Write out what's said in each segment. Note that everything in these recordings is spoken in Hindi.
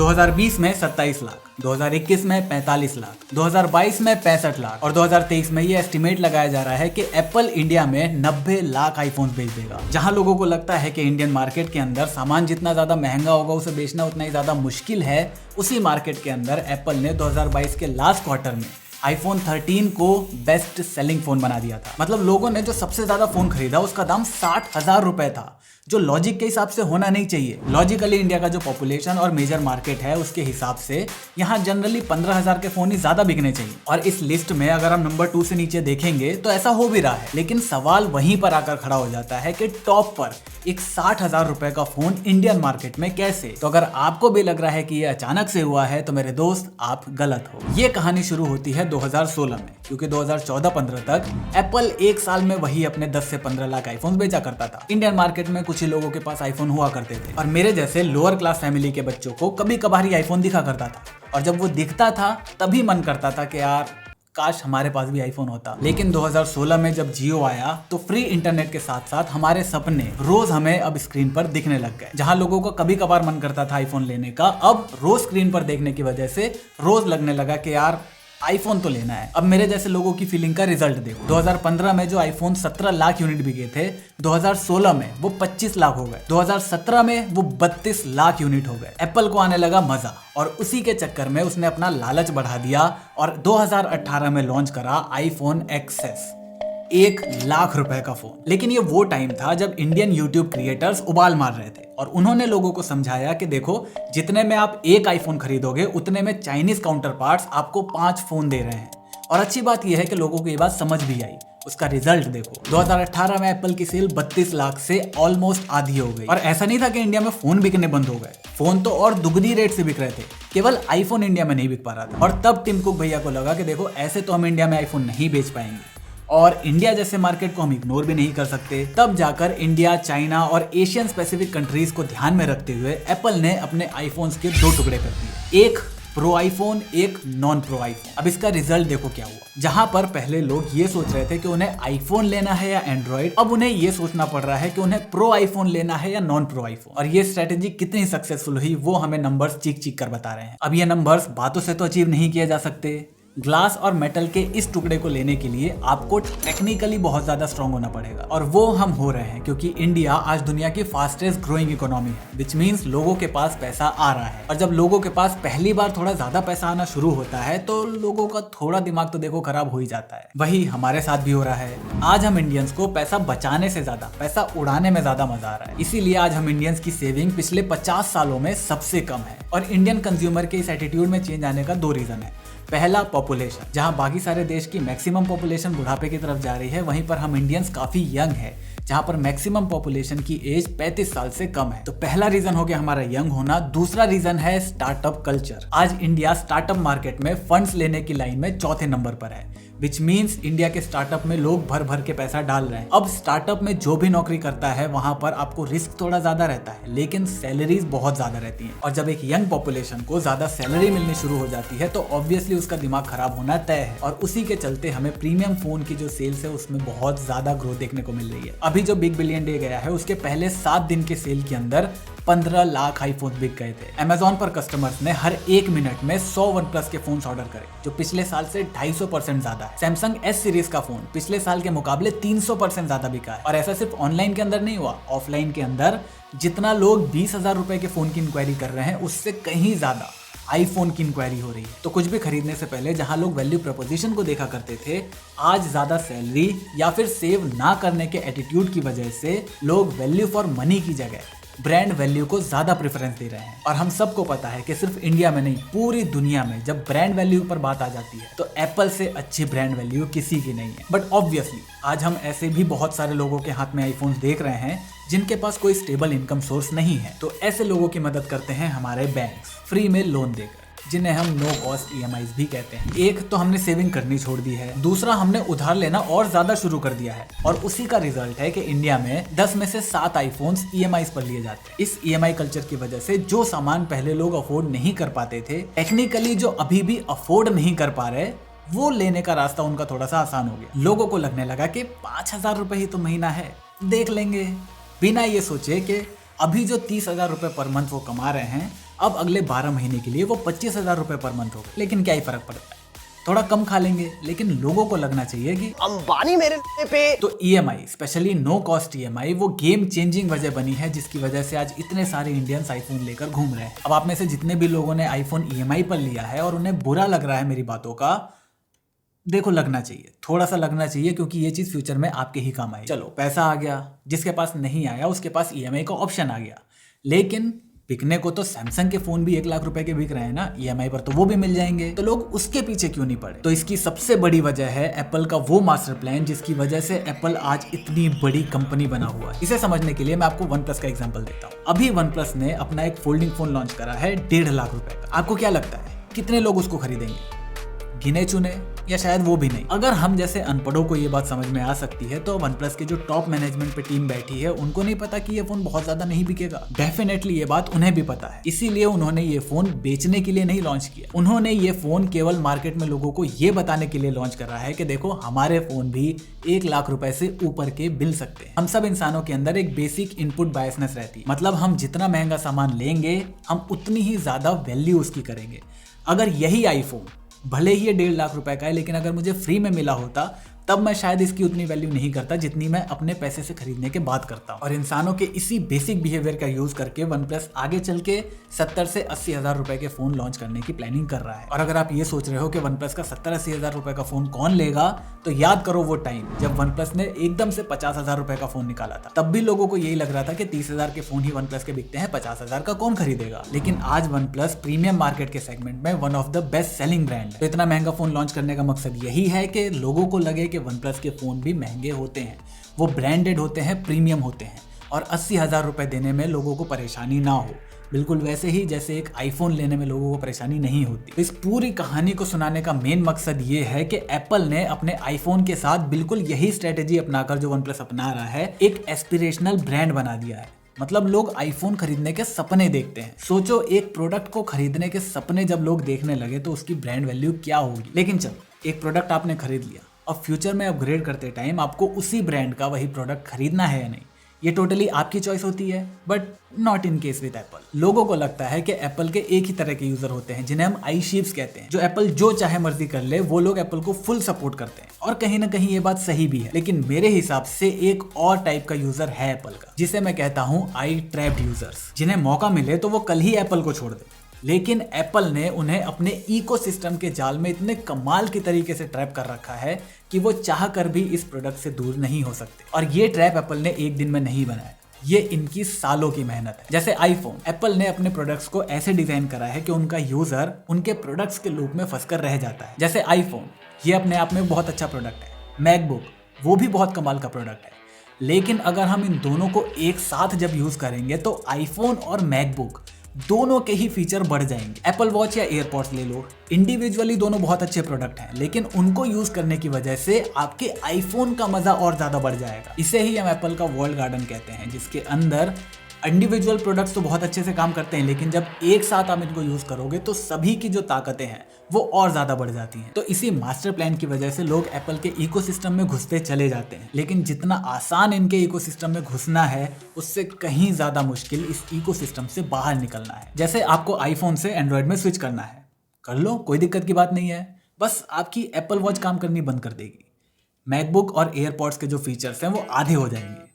2020 में 27 लाख, 2021 में 45 लाख, 2022 में 65 लाख और 2023 में ये एस्टिमेट लगाया जा रहा है कि एप्पल इंडिया में 90 लाख आईफोन बेच देगा। जहां लोगों को लगता है कि इंडियन मार्केट के अंदर सामान जितना ज्यादा महंगा होगा उसे बेचना उतना ही ज्यादा मुश्किल है, उसी मार्केट के अंदर एप्पल ने 2022 के लास्ट क्वार्टर में आईफोन 13 को बेस्ट सेलिंग फोन बना दिया था। मतलब लोगों ने जो सबसे ज्यादा फोन खरीदा उसका दाम 60,000 रुपए था, जो लॉजिक के हिसाब से होना नहीं चाहिए। लॉजिकली इंडिया का जो पॉपुलेशन और मेजर मार्केट है उसके हिसाब से यहाँ जनरली 15,000 के फोन ही ज्यादा बिकने चाहिए। और इस लिस्ट में अगर हम नंबर 2 से नीचे देखेंगे तो ऐसा हो भी रहा है, लेकिन सवाल वहीं पर आकर खड़ा हो जाता है कि टॉप पर एक 60,000 रुपए का फोन इंडियन मार्केट में कैसे। तो अगर आपको भी लग रहा है कि ये अचानक से हुआ है तो मेरे दोस्त आप गलत हो। ये कहानी शुरू होती है 2016 में, क्योंकि 2014-15 तक एप्पल एक साल में वही अपने 10 से 15 लाख आईफोन बेचा करता था। इंडियन मार्केट में कुछ ही लोगों के पास आईफोन हुआ करते थे और मेरे जैसे लोअर क्लास फैमिली के बच्चों को कभी कभार ही आईफोन दिखा करता था, और जब वो दिखता था तभी मन करता था कि यार काश हमारे पास भी आईफोन होता। लेकिन 2016 में जब जियो आया तो फ्री इंटरनेट के साथ साथ हमारे सपने रोज हमें अब स्क्रीन पर दिखने लग गए। जहां लोगों को कभी कभार मन करता था आईफोन लेने का, अब रोज स्क्रीन पर देखने की वजह से रोज लगने लगा कि यार आईफोन तो लेना है। अब मेरे जैसे लोगों की फीलिंग का रिजल्ट देखो। 2015 में जो आईफोन 17 लाख यूनिट बिके थे, 2016 में वो 25 लाख हो गए, 2017 में वो 32 लाख यूनिट हो गए। एप्पल को आने लगा मजा और उसी के चक्कर में उसने अपना लालच बढ़ा दिया और 2018 में लॉन्च करा आईफोन एक्सएस, 1 लाख रुपए का फोन। लेकिन ये वो टाइम था जब इंडियन यूट्यूब क्रिएटर्स उबाल मार रहे थे और उन्होंने लोगों को समझाया कि देखो जितने में आप एक आईफोन खरीदोगे उतने में चाइनीज काउंटर पार्ट्स आपको 5 फोन दे रहे हैं। और अच्छी बात यह है कि लोगों को ये बात समझ भी आई। उसका रिजल्ट देखो, 2018 में एप्पल की सेल 32 लाख से ऑलमोस्ट आधी हो गई। और ऐसा नहीं था कि इंडिया में फोन बिकने बंद हो गए, फोन तो और दुगनी रेट से बिक रहे थे, केवल आईफोन इंडिया में नहीं बिक पा रहा था। और तब टिम कुक भैया को लगा कि देखो ऐसे तो हम इंडिया में आईफोन नहीं बेच पाएंगे और इंडिया जैसे मार्केट को हम इग्नोर भी नहीं कर सकते। तब जाकर इंडिया, चाइना और एशियन स्पेसिफिक कंट्रीज को ध्यान में रखते हुए एप्पल ने अपने आईफोन्स के 2 टुकड़े कर दिए, एक प्रो आईफोन, एक नॉन प्रो आईफोन। अब इसका रिजल्ट देखो क्या हुआ। जहां पर पहले लोग ये सोच रहे थे कि उन्हें आईफोन लेना है या एंड्रॉइड, अब उन्हें ये सोचना पड़ रहा है कि उन्हें प्रो आईफोन लेना है या नॉन प्रो आईफोन। और ये स्ट्रेटेजी कितनी सक्सेसफुल हुई वो हमें नंबर्स चीख चीख कर बता रहे हैं। अब ये नंबर्स बातों से तो अचीव नहीं किए जा सकते। ग्लास और मेटल के इस टुकड़े को लेने के लिए आपको टेक्निकली बहुत ज्यादा स्ट्रांग होना पड़ेगा, और वो हम हो रहे हैं क्योंकि इंडिया आज दुनिया की फास्टेस्ट ग्रोइंग इकोनॉमी है, विच मीन्स लोगों के पास पैसा आ रहा है। और जब लोगों के पास पहली बार थोड़ा ज्यादा पैसा आना शुरू होता है तो लोगों का थोड़ा दिमाग तो देखो खराब हो ही जाता है। वही हमारे साथ भी हो रहा है। आज हम इंडियंस को पैसा बचाने से ज्यादा पैसा उड़ाने में ज्यादा मजा आ रहा है। इसीलिए आज हम इंडियंस की सेविंग पिछले 50 सालों में सबसे कम है। और इंडियन कंज्यूमर के इस एटीट्यूड में चेंज आने का 2 रीजन है। पहला, पॉपुलेशन। जहां बाकी सारे देश की मैक्सिमम पॉपुलेशन बुढ़ापे की तरफ जा रही है, वहीं पर हम इंडियंस काफी यंग है, जहां पर मैक्सिमम पॉपुलेशन की एज 35 साल से कम है। तो पहला रीजन हो गया हमारा यंग होना। दूसरा रीजन है स्टार्टअप कल्चर। आज इंडिया स्टार्टअप मार्केट में फंड्स लेने की लाइन में 4थे नंबर पर है, विच मीन्स इंडिया के स्टार्टअप में लोग भर भर के पैसा डाल रहे हैं। अब स्टार्टअप में जो भी नौकरी करता है वहां पर आपको रिस्क थोड़ा ज्यादा रहता है, लेकिन सैलरीज बहुत ज्यादा रहती हैं। और जब एक यंग पॉपुलेशन को ज्यादा सैलरी मिलनी शुरू हो जाती है तो ऑब्वियसली उसका दिमाग खराब होना तय है। और उसी के चलते हमें प्रीमियम फोन की जो सेल्स है उसमें बहुत ज्यादा ग्रोथ देखने को मिल रही है। अभी जो बिग बिलियन डे गया है उसके पहले 7 दिन के सेल के अंदर 15 लाख आईफोन बिक गए थे। Amazon पर कस्टमर्स ने हर 1 मिनट में 100 OnePlus के फोन्स ऑर्डर करे, जो पिछले साल से 250% ज्यादा है। Samsung S सीरीज का फोन पिछले साल के मुकाबले 300% ज्यादा बिका है। और ऐसा सिर्फ ऑनलाइन के अंदर नहीं हुआ, ऑफलाइन के अंदर जितना लोग 20,000 रुपए के फोन की इंक्वायरी कर रहे हैं उससे कहीं ज्यादा आईफोन की इंक्वायरी हो रही है। तो कुछ भी खरीदने से पहले जहां लोग वैल्यू प्रपोजिशन को देखा करते थे, आज ज्यादा सैलरी या फिर सेव ना करने के एटीट्यूड की वजह से लोग वैल्यू फॉर मनी की जगह ब्रांड वैल्यू को ज्यादा प्रेफरेंस दे रहे हैं। और हम सबको पता है कि सिर्फ इंडिया में नहीं, पूरी दुनिया में जब ब्रांड वैल्यू पर बात आ जाती है तो एप्पल से अच्छी ब्रांड वैल्यू किसी की नहीं है। बट ऑब्वियसली आज हम ऐसे भी बहुत सारे लोगों के हाथ में आईफोन देख रहे हैं जिनके पास कोई स्टेबल इनकम सोर्स नहीं है। तो ऐसे लोगों की मदद करते हैं हमारे बैंक फ्री में लोन देकर, जिन्हें हम नो कॉस्ट EMIs भी कहते हैं। एक तो हमने सेविंग करनी छोड़ दी है, दूसरा हमने उधार लेना और ज्यादा शुरू कर दिया है। और उसी का रिजल्ट है कि इंडिया में 10 में से 7 आईफोन्स EMIs पर लिए जाते हैं। इस EMI कल्चर की वजह से जो सामान पहले लोग अफोर्ड नहीं कर पाते थे, टेक्निकली जो अभी भी अफोर्ड नहीं कर पा रहे, वो लेने का रास्ता उनका थोड़ा सा आसान हो गया। लोगों को लगने लगा कि 5,000 रुपए ही तो महीना है, देख लेंगे, बिना ये सोचे कि अभी जो 30,000 रुपए पर मंथ वो कमा रहे हैं, अब अगले 12 महीने के लिए वो 25,000 रुपए पर मंथ हो गए। लेकिन क्या ही फर्क पड़ता है, थोड़ा कम खा लेंगे, लेकिन लोगों को लगना चाहिए कि अंबानी मेरे पे। तो EMI, specially no cost EMI, वो गेम चेंजिंग वजह बनी है जिसकी वजह से आज इतने सारे इंडियंस आईफोन लेकर घूम रहे हैं। अब आप में से जितने भी लोगों ने आईफोन ईएमआई पर लिया है और उन्हें बुरा लग रहा है मेरी बातों का, देखो लगना चाहिए, थोड़ा सा लगना चाहिए, क्योंकि ये चीज फ्यूचर में आपके ही काम आएगी। चलो पैसा आ गया, जिसके पास नहीं आया उसके पास ईएमआई का ऑप्शन आ गया, लेकिन बिकने को तो सैमसंग के फोन भी 1 लाख रुपए के बिक रहे हैं ना ईएमआई पर, तो वो भी मिल जाएंगे, तो लोग उसके पीछे क्यों नहीं पड़े? तो इसकी सबसे बड़ी वजह है एप्पल का वो मास्टर प्लान जिसकी वजह से एप्पल आज इतनी बड़ी कंपनी बना हुआ है। इसे समझने के लिए मैं आपको वन प्लस का एग्जांपल देता हूँ। अभी वन प्लस ने अपना एक फोल्डिंग फोन लॉन्च करा है 1.5 लाख रुपए का। आपको क्या लगता है कितने लोग उसको खरीदेंगे? गिने चुने, या शायद वो भी नहीं। अगर हम जैसे अनपढ़ों को ये बात समझ में आ सकती है, तो वन प्लस के जो टॉप मैनेजमेंट पे टीम बैठी है उनको नहीं पता कि ये फोन बहुत ज्यादा नहीं बिकेगा? डेफिनेटली ये बात उन्हें भी पता है, इसीलिए उन्होंने ये फोन बेचने के लिए नहीं लॉन्च किया। उन्होंने ये फोन केवल मार्केट में लोगों को ये बताने के लिए लॉन्च कर रहा है कि देखो हमारे फोन भी 1 लाख रुपए से ऊपर के बिल सकते हैं। हम सब इंसानों के अंदर एक बेसिक इनपुट बायसनेस रहती है, मतलब हम जितना महंगा सामान लेंगे हम उतनी ही ज्यादा वैल्यू उसकी करेंगे। अगर यही आईफोन भले ही ये 1.5 लाख रुपए का है, लेकिन अगर मुझे फ्री में मिला होता तब मैं शायद इसकी उतनी वैल्यू नहीं करता जितनी मैं अपने पैसे से खरीदने के बाद करता हूँ। और इंसानों के इसी बेसिक बिहेवियर का यूज करके वन प्लस आगे चल के 70 से 80 हजार रुपए के फोन लॉन्च करने की प्लानिंग कर रहा है। और अगर आप ये सोच रहे हो कि वन प्लस का 70-80 हजार रुपए का फोन कौन लेगा, तो याद करो वो टाइम जब वन प्लस ने एकदम से 50 हजार रुपए का फोन निकाला था। तब भी लोगों को यही लग रहा था कि 30 हजार के फोन ही वन प्लस के बिकते हैं, 50 हजार का कौन खरीदेगा। लेकिन आज वन प्लस प्रीमियम मार्केट के सेगमेंट में one of the best selling brand है। तो इतना महंगा फोन लॉन्च करने का मकसद यही है कि लोगों को लगे कि वन प्लस के फोन भी महंगे होते हैं, वो ब्रांडेड होते हैं, प्रीमियम होते हैं, और 80 हजार रुपए देने में लोगों को परेशानी ना हो, बिल्कुल वैसे ही जैसे एक आईफोन लेने में लोगों को परेशानी नहीं होती। इस पूरी कहानी को सुनाने का मेन मकसद ये है कि एप्पल ने अपने आईफोन के साथ बिल्कुल यही स्ट्रेटेजी अपनाकर जो वन प्लस अपना रहा है, एक एस्पिरेशनल ब्रांड बना दिया है। मतलब लोग आईफोन खरीदने के सपने देखते हैं। सोचो एक प्रोडक्ट को खरीदने के सपने जब लोग देखने लगे तो उसकी ब्रांड वैल्यू क्या होगी। लेकिन चलो, एक प्रोडक्ट आपने खरीद लिया, अब फ्यूचर में अपग्रेड करते टाइम आपको उसी ब्रांड का वही प्रोडक्ट खरीदना है या नहीं, ये टोटली आपकी चॉइस होती है। But not in case with Apple. लोगों को लगता है कि एप्पल के एक ही तरह के यूजर होते हैं जिन्हें हम आई शीप्स कहते हैं, जो एप्पल जो चाहे मर्जी कर ले वो लोग एप्पल को फुल सपोर्ट करते हैं। और कहीं ना कहीं ये बात सही भी है, लेकिन मेरे हिसाब से एक और टाइप का यूजर है एप्पल का, जिसे मैं कहता हूँ आई ट्रैप्ड यूजर्स, जिन्हें मौका मिले तो वो कल ही एप्पल को छोड़ दे। लेकिन एप्पल ने उन्हें अपने इकोसिस्टम के जाल में इतने कमाल की तरीके से ट्रैप कर रखा है कि वो चाह कर भी इस प्रोडक्ट से दूर नहीं हो सकते। और ये ट्रैप एप्पल ने एक दिन में नहीं बनाया, ये इनकी सालों की मेहनत है। जैसे आईफोन, एप्पल ने अपने प्रोडक्ट्स को ऐसे डिजाइन करा है कि उनका यूजर उनके प्रोडक्ट्स के लूप में फंसकर रह जाता है। जैसे आईफोन, ये अपने आप में बहुत अच्छा प्रोडक्ट है। मैकबुक, वो भी बहुत कमाल का प्रोडक्ट है। लेकिन अगर हम इन दोनों को एक साथ जब यूज करेंगे तो आईफोन और मैकबुक दोनों के ही फीचर बढ़ जाएंगे। एप्पल वॉच या एयरपॉड्स ले लो, इंडिविजुअली दोनों बहुत अच्छे प्रोडक्ट हैं, लेकिन उनको यूज करने की वजह से आपके आईफोन का मजा और ज्यादा बढ़ जाएगा। इसे ही हम एप्पल का वर्ल्ड गार्डन कहते हैं, जिसके अंदर इंडिविजुअल प्रोडक्ट्स तो बहुत अच्छे से काम करते हैं, लेकिन जब एक साथ आप इनको यूज करोगे तो सभी की जो ताकतें हैं वो और ज्यादा बढ़ जाती हैं। तो इसी मास्टर प्लान की वजह से लोग एप्पल के इकोसिस्टम में घुसते चले जाते हैं, लेकिन जितना आसान इनके इकोसिस्टम में घुसना है उससे कहीं ज्यादा मुश्किल इस इकोसिस्टम से बाहर निकलना है। जैसे आपको आईफोन से एंड्रॉइड में स्विच करना है, कर लो, कोई दिक्कत की बात नहीं है, बस आपकी एप्पल वॉच काम करनी बंद कर देगी। मैकबुक और एयरपॉड्स के जो फीचर्स हैं वो आधे हो जाएंगे,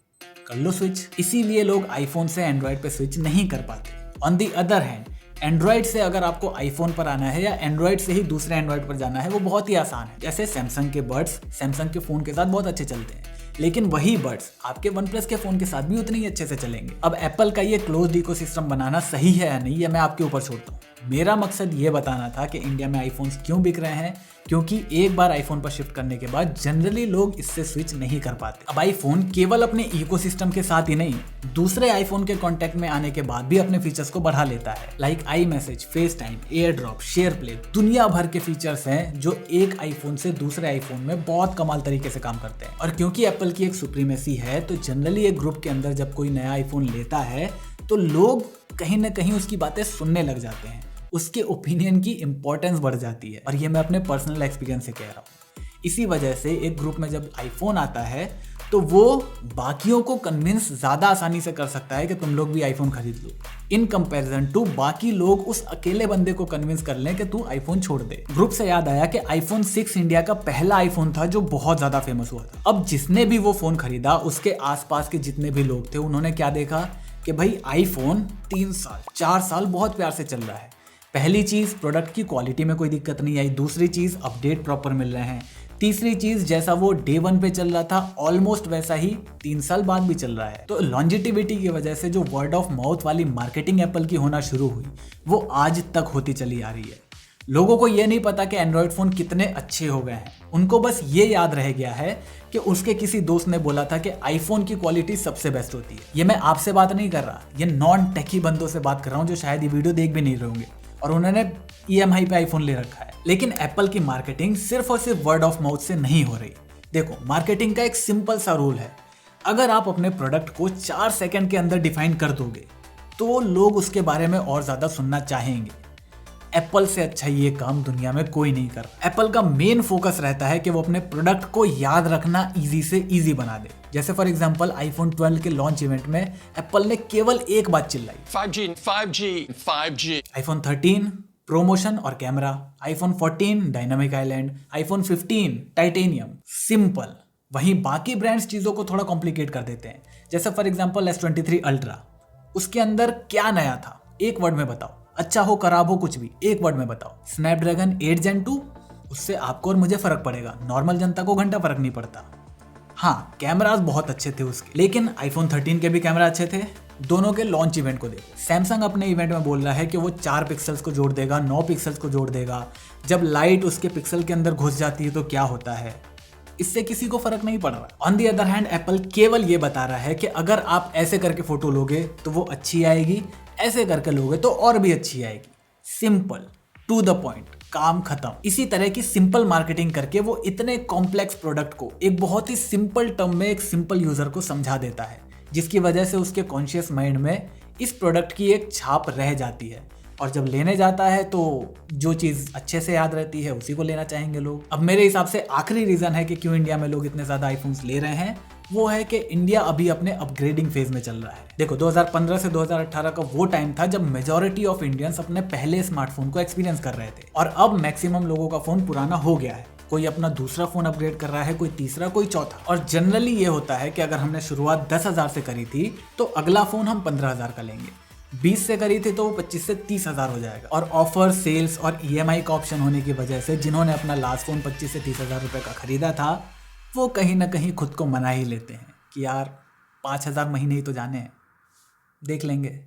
कर लो स्विच। इसीलिए लोग आईफोन से एंड्रॉइड पे स्विच नहीं कर पाते। On the other hand, Android से अगर आपको आईफोन पर आना है या एंड्रॉइड से ही दूसरे एंड्रॉइड पर जाना है, वो बहुत ही आसान है। जैसे सैमसंग के बड्स सैमसंग के फोन के साथ बहुत अच्छे चलते हैं, लेकिन वही बड्स आपके वन प्लस के फोन के साथ भी उतने ही अच्छे से चलेंगे। अब एप्पल का ये क्लोज्ड इकोसिस्टम बनाना सही है या नहीं, ये मैं आपके ऊपर छोड़ता हूँ। मेरा मकसद ये बताना था कि इंडिया में आईफोन्स क्यों बिक रहे हैं, क्योंकि एक बार आईफोन पर शिफ्ट करने के बाद जनरली लोग इससे स्विच नहीं कर पाते। अब आईफोन केवल अपने इकोसिस्टम के साथ ही नहीं, दूसरे आईफोन के कांटेक्ट में आने के बाद भी अपने फीचर्स को बढ़ा लेता है, like I message, face time, air drop, share play, दुनिया भर के फीचर्स हैं जो एक आईफोन से दूसरे आईफोन में बहुत कमाल तरीके से काम करते हैं। और क्योंकि एप्पल की एक सुप्रीमेसी है, तो जनरली एक ग्रुप के अंदर जब कोई नया आईफोन लेता है तो लोग कहीं ना कहीं उसकी बातें सुनने लग जाते हैं, उसके ओपिनियन की इंपॉर्टेंस बढ़ जाती है। और ये मैं अपने पर्सनल एक्सपीरियंस से कह रहा हूँ। इसी वजह से एक ग्रुप में जब आईफोन आता है तो तो वो बाकियों को कन्विंस ज्यादा आसानी से कर सकता है कि तुम लोग भी आईफोन खरीद लो, इन कंपैरिजन टू बाकी लोग उस अकेले बंदे को कन्विंस कर लें कि तू आईफोन छोड़ दे। ग्रुप से याद आया कि आईफोन 6 इंडिया का पहला आईफोन था जो बहुत ज्यादा फेमस हुआ था। अब जिसने भी वो फोन खरीदा उसके आसपास के जितने भी लोग थे उन्होंने क्या देखा कि भाई आईफोन 3 साल 4 साल बहुत प्यार से चल रहा है। पहली चीज, प्रोडक्ट की क्वालिटी में कोई दिक्कत नहीं आई। दूसरी चीज, अपडेट प्रॉपर मिल रहे हैं। तीसरी चीज, जैसा वो डे 1 पे चल रहा था ऑलमोस्ट वैसा ही 3 साल बाद भी चल रहा है। तो लॉन्जिटिविटी की वजह से जो वर्ड ऑफ माउथ वाली मार्केटिंग एप्पल की होना शुरू हुई वो आज तक होती चली आ रही है। लोगों को ये नहीं पता कि एंड्रॉयड फोन कितने अच्छे हो गए हैं, उनको बस ये याद रह गया है कि उसके किसी दोस्त ने बोला था कि आईफोन की क्वालिटी सबसे बेस्ट होती है। ये मैं आपसे बात नहीं कर रहा, ये नॉन टेकी बंदों से बात कर रहा हूँ जो शायद ये वीडियो देख भी नहीं रहे होंगे और उन्होंने EMI पे आईफोन ले रखा है। लेकिन एप्पल की मार्केटिंग सिर्फ और सिर्फ वर्ड ऑफ माउथ से नहीं हो रही। देखो, मार्केटिंग का एक सिंपल सा रूल है, अगर आप अपने प्रोडक्ट को 4 सेकंड के अंदर डिफाइन कर दोगे तो लोग उसके बारे में और ज्यादा सुनना चाहेंगे। एप्पल से अच्छा ये काम दुनिया में कोई नहीं कर। एप्पल का मेन फोकस रहता है कि वो अपने प्रोडक्ट को याद रखना इजी से इजी बना दे। जैसे फॉर एग्जांपल आईफोन 12 के लॉन्च इवेंट में एप्पल ने केवल एक बात चिल्लाई, 5G। आईफोन 13 प्रमोशन और camera, iPhone 14 dynamic island, iPhone 15 titanium. Simple. वहीं बाकी ब्रांड्स चीजों को थोड़ा कॉम्प्लिकेट कर देते हैं। जैसे फॉर एग्जांपल S23 अल्ट्रा, उसके अंदर क्या नया था, एक वर्ड में बताओ। अच्छा हो खराब हो कुछ भी, एक वर्ड में बताओ। स्नैपड्रैगन 8 Gen 2, उससे आपको और मुझे फर्क पड़ेगा, नॉर्मल जनता को घंटा फर्क नहीं पड़ता। हाँ, कैमरास बहुत अच्छे थे उसके, लेकिन आईफोन 13 के भी कैमरा अच्छे थे। दोनों के लॉन्च इवेंट को देखो, सैमसंग अपने इवेंट में बोल रहा है कि वो 4 पिक्सल्स को जोड़ देगा, 9 पिक्सल्स को जोड़ देगा। जब लाइट उसके पिक्सल के अंदर घुस जाती है तो क्या होता है, इससे किसी को फर्क नहीं पड़ रहा। On the other hand Apple केवल ये बता रहा है कि अगर आप ऐसे करके फोटो लोगे तो वो अच्छी आएगी, ऐसे करके लोगे तो और भी अच्छी आएगी। सिंपल, टू द पॉइंट, काम खत्म। इसी तरह की सिंपल मार्केटिंग करके वो इतने कॉम्प्लेक्स प्रोडक्ट को एक बहुत ही सिंपल टर्म में एक सिंपल यूजर को समझा देता है, जिसकी वजह से उसके कॉन्शियस माइंड में इस प्रोडक्ट की एक छाप रह जाती है। और जब लेने जाता है तो जो चीज़ अच्छे से याद रहती है उसी को लेना चाहेंगे लोग। अब मेरे हिसाब से आखिरी रीज़न है कि क्यों इंडिया में लोग इतने ज़्यादा आईफोन्स ले रहे हैं, वो है कि इंडिया अभी अपने अपग्रेडिंग फेज में चल रहा है। देखो, 2015 से 2018 का वो टाइम था जब मेजॉरिटी ऑफ इंडियंस अपने पहले स्मार्टफोन को एक्सपीरियंस कर रहे थे और अब मैक्सिमम लोगों का फोन पुराना हो गया है। कोई अपना दूसरा फोन अपग्रेड कर रहा है, कोई तीसरा, कोई चौथा। और जनरली ये होता है कि अगर हमने शुरुआत 10,000 से करी थी तो अगला फोन हम 15,000 का लेंगे, 20 से करी थी तो वो 25 से 30,000 हो जाएगा। और ऑफर, सेल्स और EMI का ऑप्शन होने की वजह से जिन्होंने अपना लास्ट फोन 25 से 30,000 रुपए का खरीदा था वो कहीं ना कहीं खुद को मना ही लेते हैं कि यार 5,000 महीने ही तो जाने हैं, देख लेंगे।